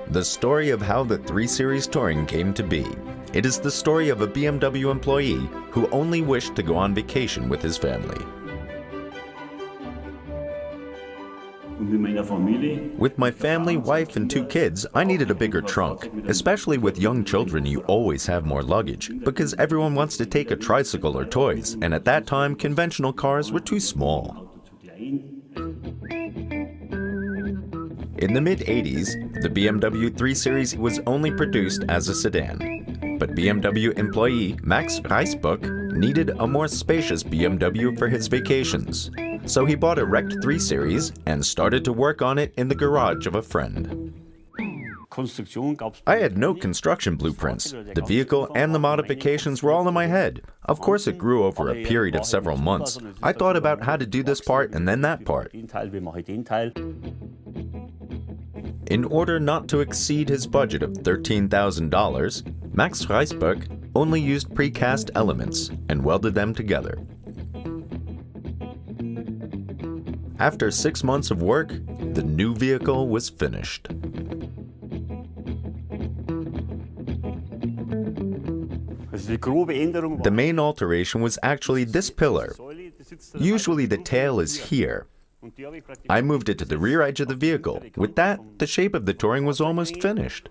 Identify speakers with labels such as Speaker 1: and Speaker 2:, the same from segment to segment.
Speaker 1: The story of how the 3 Series Touring came to be. It is the story of a BMW employee who only wished to go on vacation with his family. With my family, wife, and 2 kids, I needed a bigger trunk. Especially with young children, you always have more luggage, because everyone wants to take a tricycle or toys, and at that time, conventional cars were too small. In the mid-80s, the BMW 3 Series was only produced as a sedan. But BMW employee Max Reisböck needed a more spacious BMW for his vacations. So he bought a wrecked 3 Series and started to work on it in the garage of a friend. I had no construction blueprints. The vehicle and the modifications were all in my head. Of course, it grew over a period of several months. I thought about how to do this part and then that part. In order not to exceed his budget of $13,000, Max Reisböck only used precast elements and welded them together. After 6 months of work, the new vehicle was finished. The main alteration was actually this pillar. Usually the tail is here. I moved it to the rear edge of the vehicle. With that, the shape of the Touring was almost finished.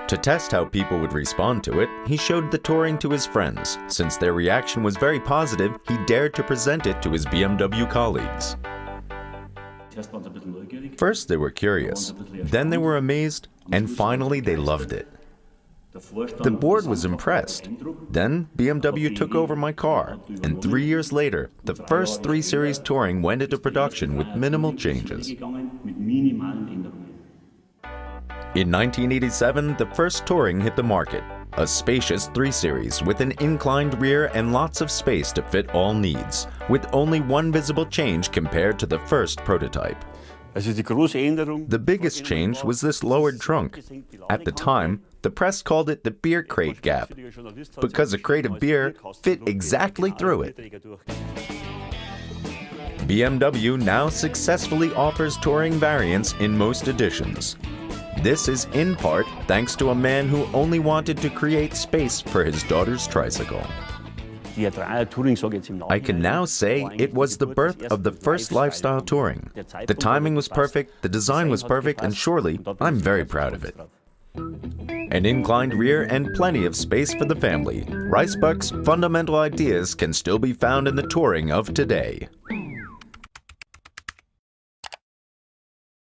Speaker 1: To test how people would respond to it, he showed the Touring to his friends. Since their reaction was very positive, he dared to present it to his BMW colleagues. First they were curious, then they were amazed, and finally they loved it. The board was impressed. Then BMW took over my car, and 3 years later, the first 3 Series Touring went into production with minimal changes. In 1987, the first Touring hit the market, a spacious 3 Series with an inclined rear and lots of space to fit all needs, with only one visible change compared to the first prototype. The biggest change was this lowered trunk. At the time, the press called it the beer crate gap, because a crate of beer fit exactly through it. BMW now successfully offers Touring variants in most editions. This is in part thanks to a man who only wanted to create space for his daughter's tricycle. I can now say it was the birth of the first lifestyle Touring. The timing was perfect, the design was perfect, and surely I'm very proud of it. An inclined rear and plenty of space for the family. Reisböck's fundamental ideas can still be found in the Touring of today.